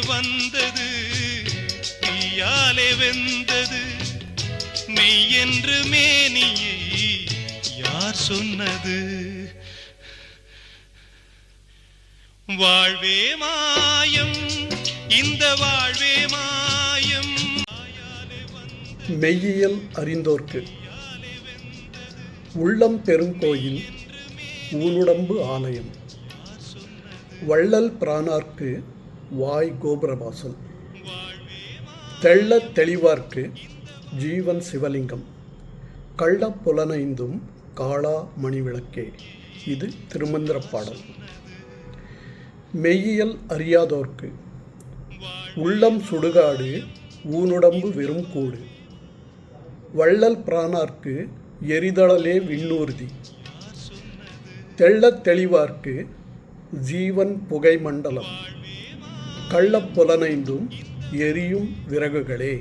வந்தது தீயாலே வெந்தது மெய் என்று மேனியை யார் சொன்னது? வாழ்வே மாயம், இந்த வாழ்வே மாயம். மெய்யியல் அறிந்தோர்க்கு உள்ளம் பெருங்கோயில் ஊனுடம்பு ஆலயம், வள்ளல் பிரானார்க்கு வாய் கோபுரவாசல், தெள்ளத் தெளிவார்க்கு ஜீவன் சிவலிங்கம், கள்ளப் புலனைந்தும் காளா மணிவிளக்கே. இது திருமந்திரப் பாடல். மெய்யியல் அறியாதோர்க்கு உள்ளம் சுடுகாடு ஊனுடம்பு வெறும் கூடு, வள்ளல் பிரானார்க்கு எரிதழலே விண்ணூர்தி, தெள்ளத் தெளிவார்க்கு ஜீவன் புகை மண்டலம், கள்ளப் புலனைந்தும் எரியும் விறகுகளே.